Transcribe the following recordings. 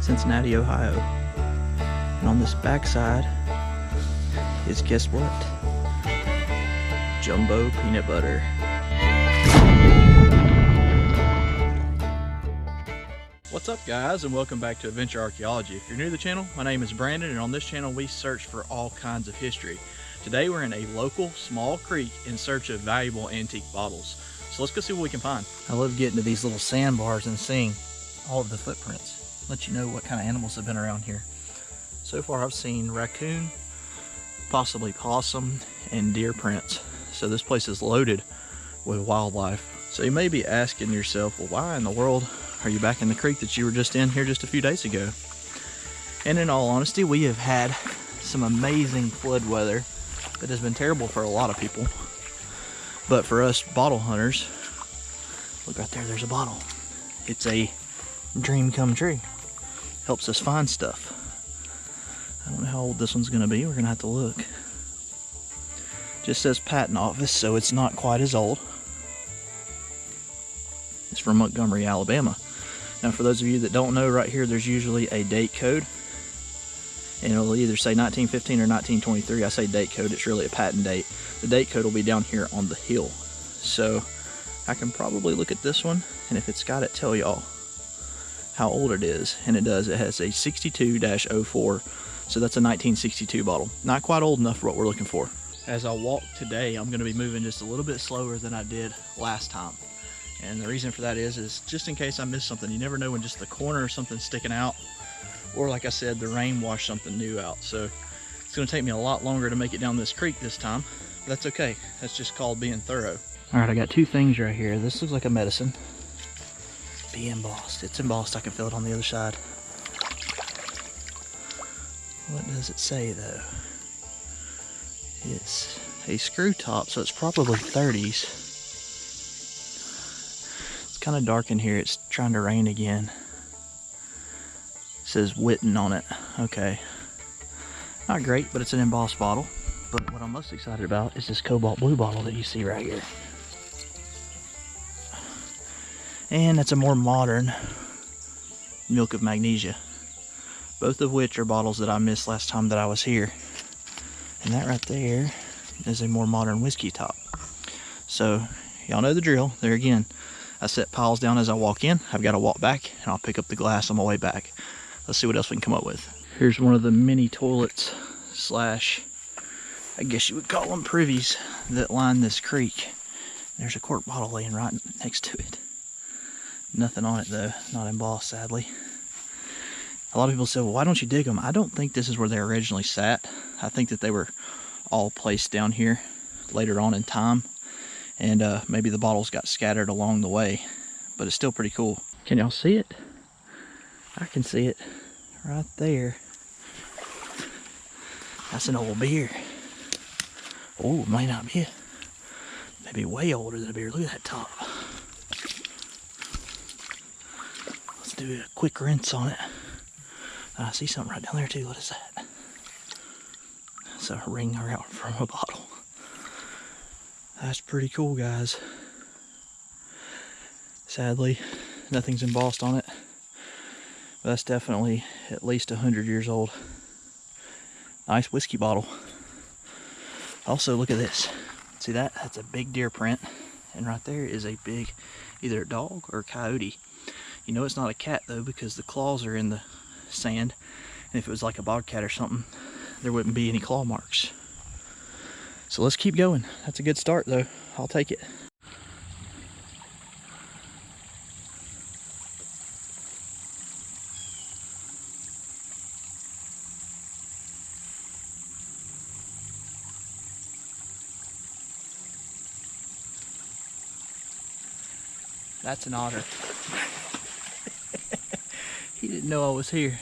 Cincinnati, Ohio. And on this backside is, guess what? Jumbo peanut butter. What's up, guys, and welcome back to Adventure Archaeology. If you're new to the channel, my name is Brandon, and on this channel we search for all kinds of history. Today we're in a local small creek in search of valuable antique bottles. So let's go see what we can find. I love getting to these little sandbars and seeing all of the footprints. Let you know what kind of animals have been around here. So far I've seen raccoon, possibly possum, and deer prints. So this place is loaded with wildlife. So you may be asking yourself, well, why in the world are you back in the creek that you were just in here just a few days ago? And in all honesty, we have had some amazing flood weather that has been terrible for a lot of people. But for us bottle hunters, look right there, there's a bottle. It's a dream come true. Helps us find stuff. I don't know how old this one's gonna be, we're gonna have to look. Just says patent office, so it's not quite as old. It's from Montgomery, Alabama. Now for those of you that don't know, right here there's usually a date code. And it'll either say 1915 or 1923. I say date code, it's really a patent date. The date code will be down here on the hill. So I can probably look at this one, and if it's got it, tell y'all how old it is. And it does, it has a 62-04, so that's a 1962 bottle. Not quite old enough for what we're looking for. As I walk today, I'm gonna be moving just a little bit slower than I did last time. And the reason for that is just in case I miss something. You never know when just the corner of something's sticking out, or like I said, the rain washed something new out. So it's gonna take me a lot longer to make it down this creek this time. But that's okay, that's just called being thorough. All right, I got two things right here. This looks like a medicine. Be embossed, it's embossed, I can feel it on the other side. What does it say though? It's a screw top, so it's probably 30s. It's kind of dark in here, it's trying to rain again. It says Witten on it. Okay. Not great, but it's an embossed bottle. But what I'm most excited about is this cobalt blue bottle that you see right here. And it's a more modern Milk of Magnesia. Both of which are bottles that I missed last time that I was here. And that right there is a more modern whiskey top. So y'all know the drill. There again, I set piles down as I walk in. I've got to walk back and I'll pick up the glass on my way back. Let's see what else we can come up with. Here's one of the mini toilets slash, I guess you would call them, privies that line this creek. There's a quart bottle laying right next to it. Nothing on it though, not embossed sadly. A lot of people say, well, why don't you dig them? I don't think this is where they originally sat. I think that they were all placed down here later on in time. And maybe the bottles got scattered along the way. But it's still pretty cool. Can y'all see it? I can see it right there. That's an old beer. Oh, it might not be. Maybe way older than a beer. Look at that top. Let's do a quick rinse on it. I see something right down there too. What is that? It's a ring out from a bottle. That's pretty cool, guys. Sadly, nothing's embossed on it. But that's definitely at least 100 years old. Nice whiskey bottle. Also, look at this. See that? That's a big deer print. And right there is a big, either dog or coyote. You know it's not a cat though, because the claws are in the sand. And if it was like a bobcat or something, there wouldn't be any claw marks. So let's keep going. That's a good start though. I'll take it. That's an otter. He didn't know I was here.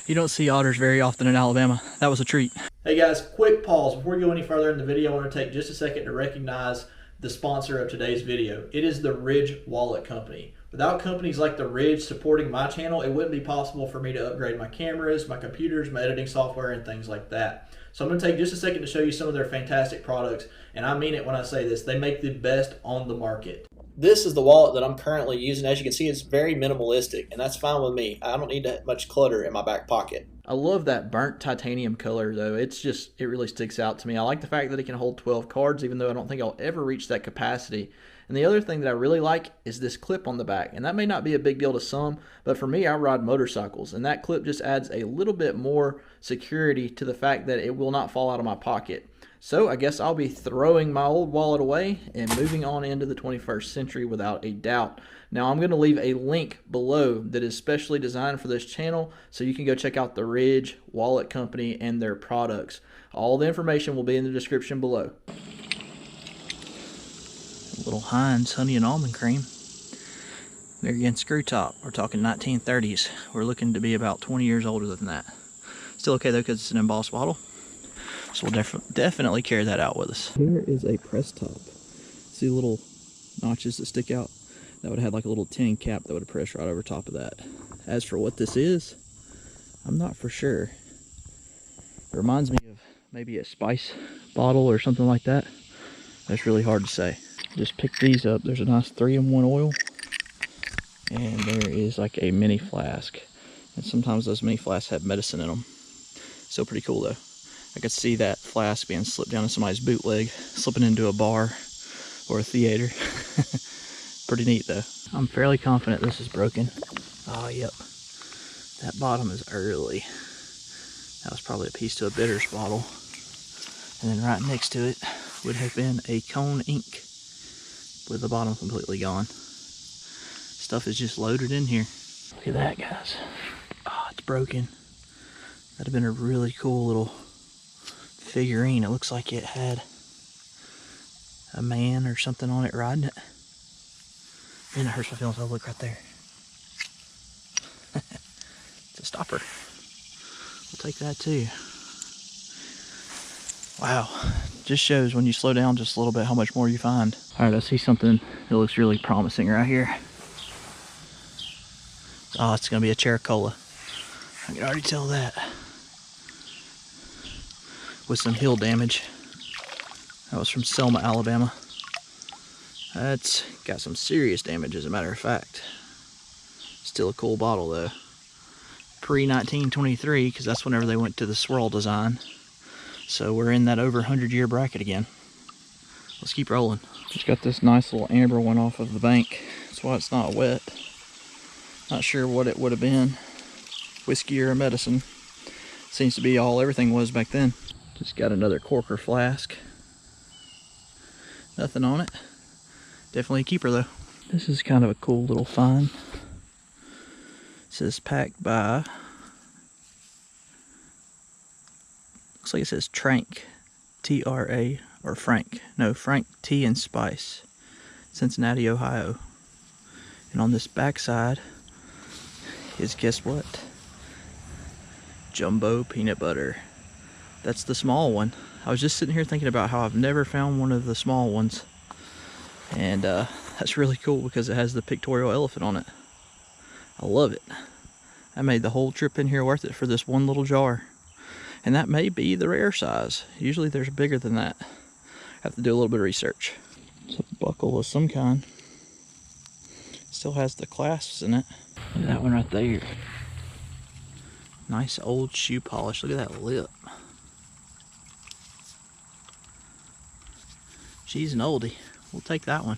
You don't see otters very often in Alabama. That was a treat. Hey guys, quick pause. Before we go any further in the video, I want to take just a second to recognize the sponsor of today's video. It is the Ridge Wallet Company. Without companies like the Ridge supporting my channel, it wouldn't be possible for me to upgrade my cameras, my computers, my editing software, and things like that. So I'm going to take just a second to show you some of their fantastic products, and I mean it when I say this. They make the best on the market. This is the wallet that I'm currently using. As you can see, it's very minimalistic, and that's fine with me. I don't need that much clutter in my back pocket. I love that burnt titanium color though. It really sticks out to me. I like the fact that it can hold 12 cards, even though I don't think I'll ever reach that capacity. And the other thing that I really like is this clip on the back. And that may not be a big deal to some, but for me, I ride motorcycles, and that clip just adds a little bit more security to the fact that it will not fall out of my pocket. So I guess I'll be throwing my old wallet away and moving on into the 21st century without a doubt. Now I'm going to leave a link below that is specially designed for this channel, so you can go check out the Ridge Wallet Company and their products. All the information will be in the description below. A little Heinz honey and almond cream. There again, screw top. We're talking 1930s. We're looking to be about 20 years older than that. Still okay though, because it's an embossed bottle. So we'll definitely carry that out with us. Here is a press top. See the little notches that stick out? That would have like a little tin cap that would press right over top of that. As for what this is, I'm not for sure. It reminds me of maybe a spice bottle or something like that. That's really hard to say. Just pick these up. There's a nice 3-in-1 oil. And there is like a mini flask. And sometimes those mini flasks have medicine in them. Still pretty cool though. I could see that flask being slipped down in somebody's bootleg, slipping into a bar or a theater. Pretty neat though. I'm fairly confident this is broken. Oh, yep. That bottom is early. That was probably a piece to a bitters bottle. And then right next to it would have been a Cone ink with the bottom completely gone. Stuff is just loaded in here. Look at that, guys. Oh, it's broken. That'd have been a really cool little figurine. It looks like it had a man or something on it riding it. Man, it hurts my feelings. I'll look right there. It's a stopper. We'll take that too. Wow. Just shows when you slow down just a little bit how much more you find. All right, I see something that looks really promising right here. Oh, it's gonna be a Chericola. I can already tell that. With some heel damage. That was from Selma, Alabama. That's got some serious damage, as a matter of fact. Still a cool bottle though. Pre-1923, because that's whenever they went to the swirl design. So we're in that over 100-year bracket again. Let's keep rolling. Just got this nice little amber one off of the bank. That's why it's not wet. Not sure what it would have been. Whiskey or a medicine. Seems to be all everything was back then. Just got another corker flask. Nothing on it. Definitely a keeper though. This is kind of a cool little find. It says packed by, looks like it says Trank, T-R-A, or Frank. No, Frank Tea and Spice, Cincinnati, Ohio. And on this back side is, guess what? Jumbo peanut butter. That's the small one. I was just sitting here thinking about how I've never found one of the small ones. And that's really cool because it has the pictorial elephant on it. I love it. I made the whole trip in here worth it for this one little jar. And that may be the rare size. Usually there's bigger than that. Have to do a little bit of research. It's a buckle of some kind. Still has the clasps in it. Look at that one right there. Nice old shoe polish. Look at that lip. She's an oldie. We'll take that one.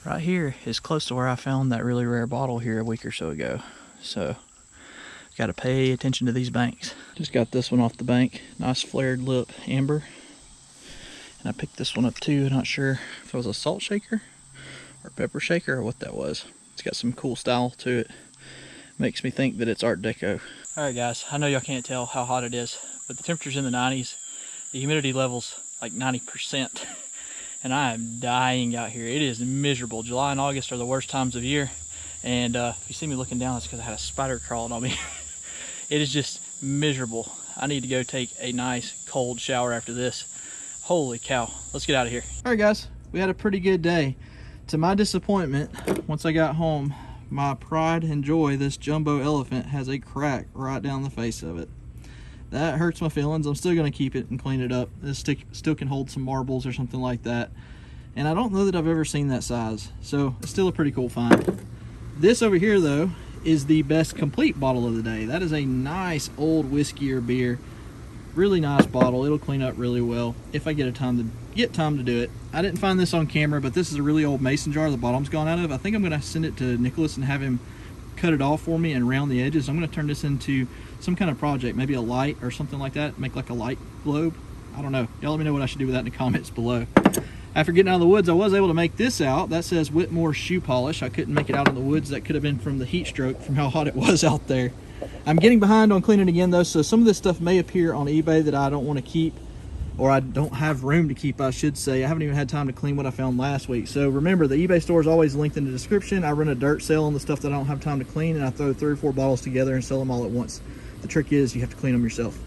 Right here is close to where I found that really rare bottle here a week or so ago. So, got to pay attention to these banks. Just got this one off the bank. Nice flared lip amber. And I picked this one up too. Not sure if it was a salt shaker or pepper shaker or what that was. It's got some cool style to it. Makes me think that it's Art Deco. Alright guys, I know y'all can't tell how hot it is, but the temperature's in the 90s. The humidity level's like 90%. And I am dying out here. It is miserable. July and August are the worst times of year. And if you see me looking down, it's because I had a spider crawling on me. It is just miserable. I need to go take a nice cold shower after this. Holy cow. Let's get out of here. All right, guys. We had a pretty good day. To my disappointment, once I got home, my pride and joy, this jumbo elephant, has a crack right down the face of it. That hurts my feelings. I'm still going to keep it and clean it up. This still can hold some marbles or something like that. and I don't know that I've ever seen that size, so it's still a pretty cool find. This over here though is the best complete bottle of the day. That is a nice old whiskey or beer. Really nice bottle. It'll clean up really well if I get time to do it. I didn't find this on camera, but this is a really old mason jar the bottom's gone out of. I think I'm going to send it to Nicholas and have him cut it off for me and round the edges. I'm going to turn this into some kind of project, maybe a light or something like that, make like a light globe. I don't know. Y'all let me know what I should do with that in the comments below. After getting out of the woods, I was able to make this out. That says Whitmore shoe polish. I couldn't make it out in the woods. That could have been from the heat stroke from how hot it was out there. I'm getting behind on cleaning again though, so some of this stuff may appear on eBay that I don't want to keep, or I don't have room to keep, I should say. I haven't even had time to clean what I found last week. So remember, the eBay store is always linked in the description. I run a dirt sale on the stuff that I don't have time to clean, and I throw 3 or 4 bottles together and sell them all at once. The trick is you have to clean them yourself.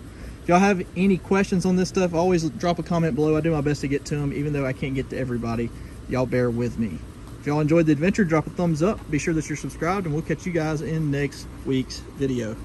If y'all have any questions on this stuff, always drop a comment below. I do my best to get to them, even though I can't get to everybody. Y'all bear with me. If y'all enjoyed the adventure, drop a thumbs up. Be sure that you're subscribed, and we'll catch you guys in next week's video.